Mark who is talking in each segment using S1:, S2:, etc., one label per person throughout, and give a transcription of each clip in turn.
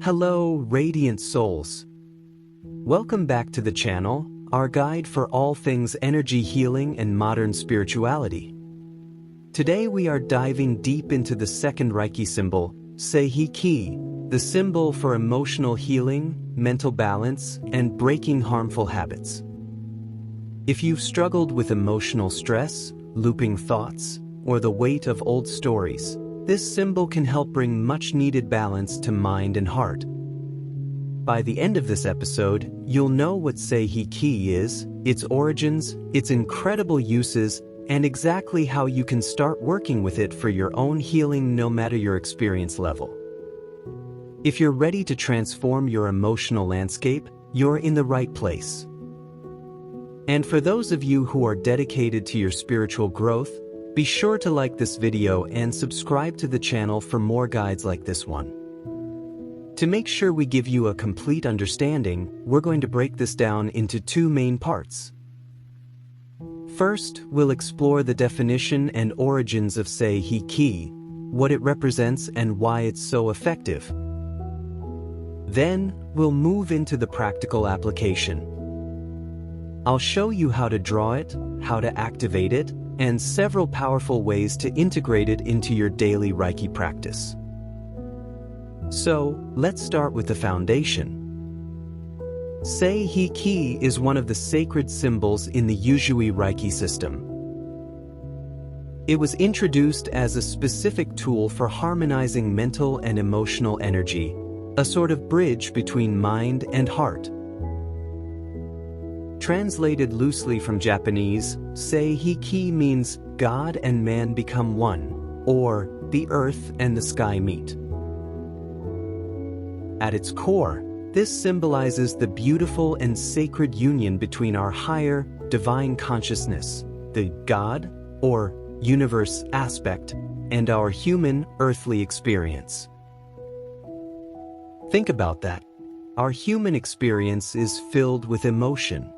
S1: Hello, radiant souls. Welcome back to the channel, our guide for all things energy healing and modern spirituality. Today we are diving deep into the second Reiki symbol, Sei He Ki, the symbol for emotional healing, mental balance, and breaking harmful habits. If you've struggled with emotional stress, looping thoughts, or the weight of old stories, this symbol can help bring much-needed balance to mind and heart. By the end of this episode, you'll know what Sei He Ki is, its origins, its incredible uses, and exactly how you can start working with it for your own healing no matter your experience level. If you're ready to transform your emotional landscape, you're in the right place. And for those of you who are dedicated to your spiritual growth, be sure to like this video and subscribe to the channel for more guides like this one. To make sure we give you a complete understanding, we're going to break this down into two main parts. First, we'll explore the definition and origins of Sei He Ki, what it represents and why it's so effective. Then, we'll move into the practical application. I'll show you how to draw it, how to activate it, and several powerful ways to integrate it into your daily Reiki practice. So, let's start with the foundation. Sei He Ki is one of the sacred symbols in the Usui Reiki system. It was introduced as a specific tool for harmonizing mental and emotional energy, a sort of bridge between mind and heart. Translated loosely from Japanese, Sei He Ki means God and man become one, or the earth and the sky meet. At its core, this symbolizes the beautiful and sacred union between our higher, divine consciousness, the God, or universe aspect, and our human, earthly experience. Think about that. Our human experience is filled with emotion.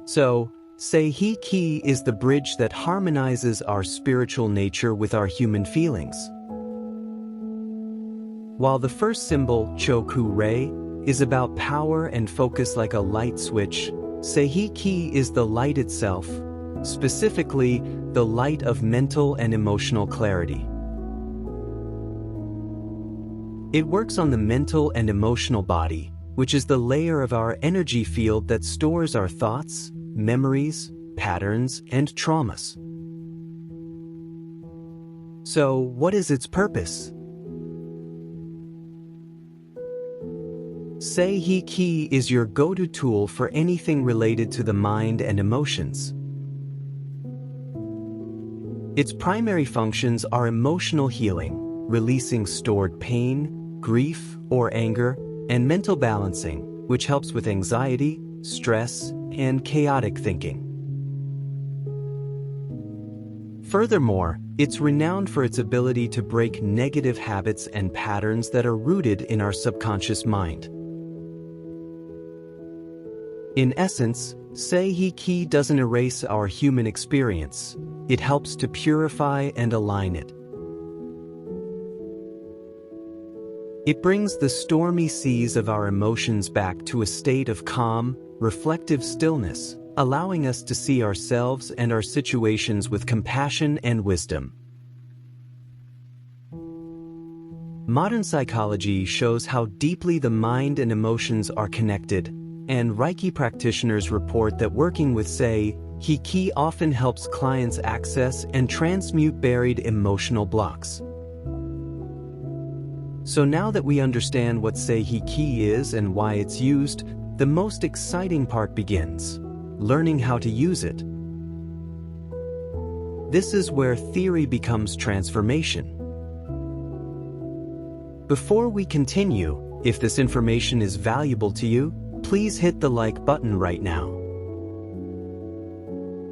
S1: So, Sei He Ki is the bridge that harmonizes our spiritual nature with our human feelings. While the first symbol, Choku-rei, is about power and focus like a light switch, Sei He Ki is the light itself, specifically the light of mental and emotional clarity. It works on the mental and emotional body, which is the layer of our energy field that stores our thoughts, memories, patterns, and traumas. So, what is its purpose? Sei He Ki is your go-to tool for anything related to the mind and emotions. Its primary functions are emotional healing, releasing stored pain, grief, or anger, and mental balancing, which helps with anxiety, stress, and chaotic thinking. Furthermore, it's renowned for its ability to break negative habits and patterns that are rooted in our subconscious mind. In essence, Sei He Ki doesn't erase our human experience. It helps to purify and align it. It brings the stormy seas of our emotions back to a state of calm, reflective stillness, allowing us to see ourselves and our situations with compassion and wisdom. Modern psychology shows how deeply the mind and emotions are connected, and Reiki practitioners report that working with Sei He Ki often helps clients access and transmute buried emotional blocks. So now that we understand what Sei He Ki is and why it's used, the most exciting part begins: learning how to use it. This is where theory becomes transformation. Before we continue, if this information is valuable to you, please hit the like button right now.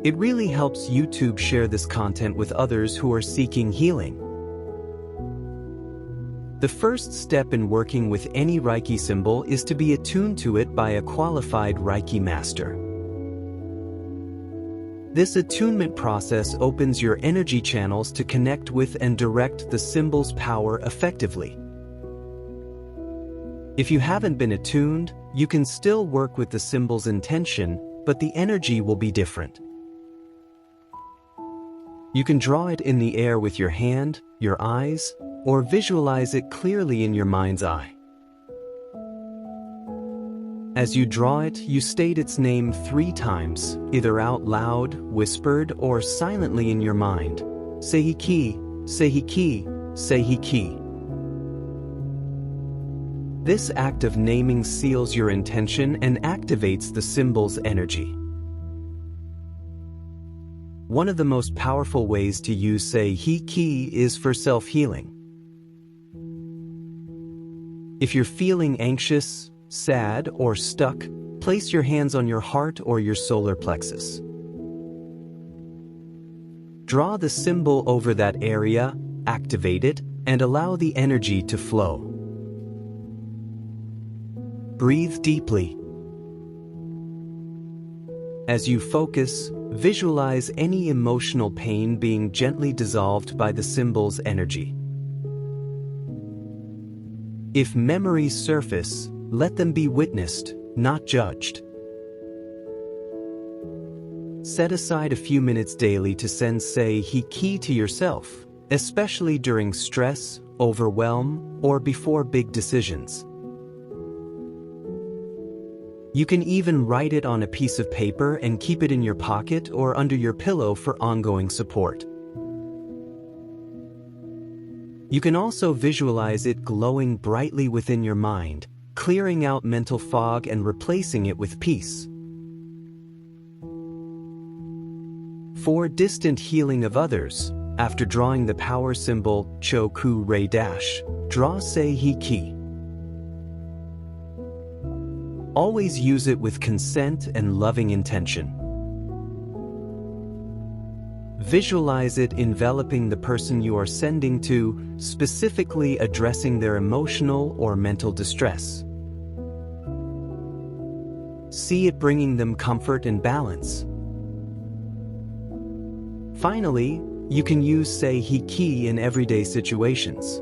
S1: It really helps YouTube share this content with others who are seeking healing. The first step in working with any Reiki symbol is to be attuned to it by a qualified Reiki master. This attunement process opens your energy channels to connect with and direct the symbol's power effectively. If you haven't been attuned, you can still work with the symbol's intention, but the energy will be different. You can draw it in the air with your hand, your eyes, or visualize it clearly in your mind's eye. As you draw it, you state its name 3 times, either out loud, whispered, or silently in your mind. Sei He Ki, Sei He Ki, Sei He Ki. This act of naming seals your intention and activates the symbol's energy. One of the most powerful ways to use Sei He Ki is for self-healing. If you're feeling anxious, sad, or stuck, place your hands on your heart or your solar plexus. Draw the symbol over that area, activate it, and allow the energy to flow. Breathe deeply. As you focus, visualize any emotional pain being gently dissolved by the symbol's energy. If memories surface, let them be witnessed, not judged. Set aside a few minutes daily to send Sei He Ki to yourself, especially during stress, overwhelm, or before big decisions. You can even write it on a piece of paper and keep it in your pocket or under your pillow for ongoing support. You can also visualize it glowing brightly within your mind, clearing out mental fog and replacing it with peace. For distant healing of others, after drawing the power symbol Choku Rei Dash, draw Sei He Ki. Always use it with consent and loving intention. Visualize it enveloping the person you are sending to, specifically addressing their emotional or mental distress. See it bringing them comfort and balance. Finally, you can use Sei He Ki in everyday situations.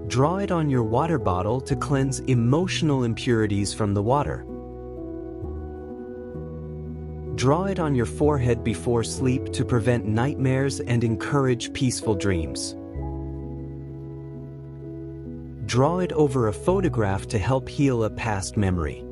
S1: Draw it on your water bottle to cleanse emotional impurities from the water. Draw it on your forehead before sleep to prevent nightmares and encourage peaceful dreams. Draw it over a photograph to help heal a past memory.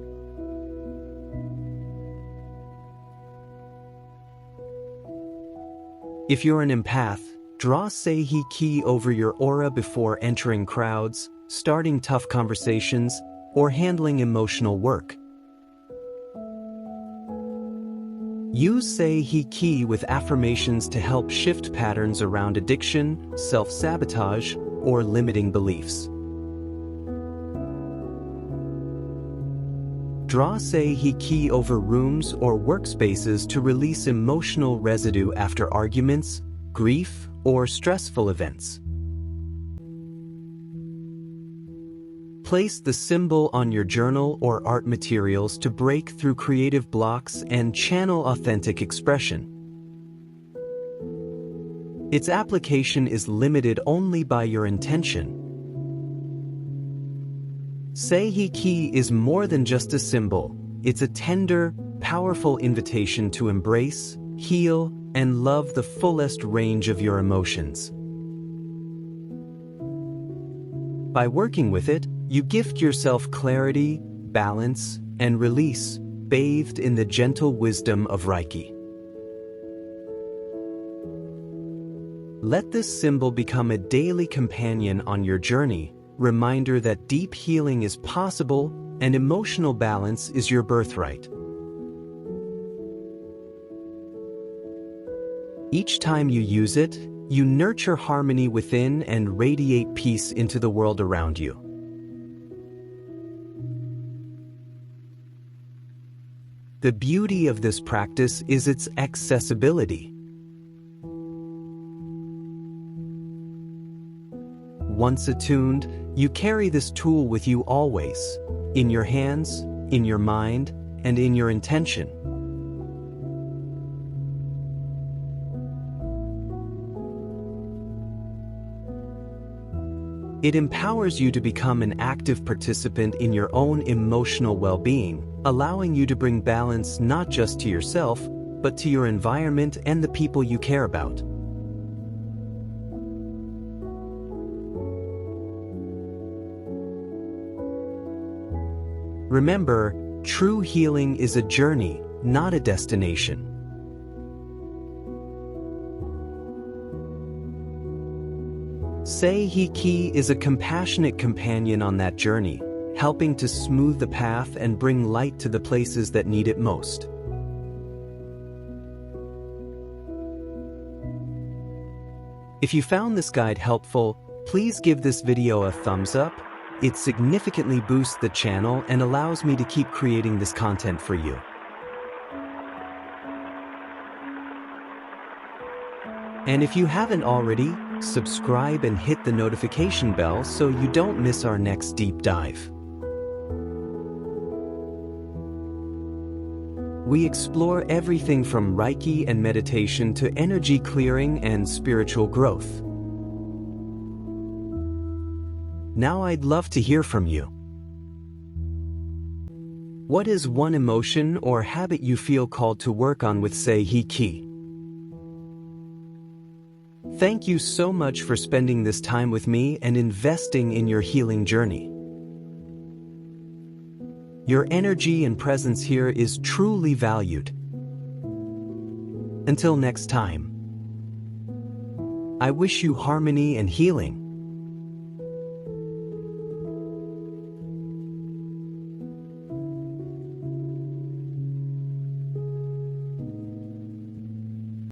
S1: If you're an empath, draw Sei He Ki over your aura before entering crowds, starting tough conversations, or handling emotional work. Use Sei He Ki with affirmations to help shift patterns around addiction, self-sabotage, or limiting beliefs. Draw Sei He Ki over rooms or workspaces to release emotional residue after arguments, grief, or stressful events. Place the symbol on your journal or art materials to break through creative blocks and channel authentic expression. Its application is limited only by your intention. Sei He Ki is more than just a symbol. It's a tender, powerful invitation to embrace, heal, and love the fullest range of your emotions. By working with it, you gift yourself clarity, balance, and release, bathed in the gentle wisdom of Reiki. Let this symbol become a daily companion on your journey, reminder that deep healing is possible and emotional balance is your birthright. Each time you use it, you nurture harmony within and radiate peace into the world around you. The beauty of this practice is its accessibility. Once attuned, you carry this tool with you always, in your hands, in your mind, and in your intention. It empowers you to become an active participant in your own emotional well-being, allowing you to bring balance not just to yourself, but to your environment and the people you care about. Remember, true healing is a journey, not a destination. Sei He Ki is a compassionate companion on that journey, helping to smooth the path and bring light to the places that need it most. If you found this guide helpful, please give this video a thumbs up. It significantly boosts the channel and allows me to keep creating this content for you. And if you haven't already, subscribe and hit the notification bell so you don't miss our next deep dive. We explore everything from Reiki and meditation to energy clearing and spiritual growth. Now I'd love to hear from you. What is one emotion or habit you feel called to work on with Sei He Ki? Thank you so much for spending this time with me and investing in your healing journey. Your energy and presence here is truly valued. Until next time, I wish you harmony and healing.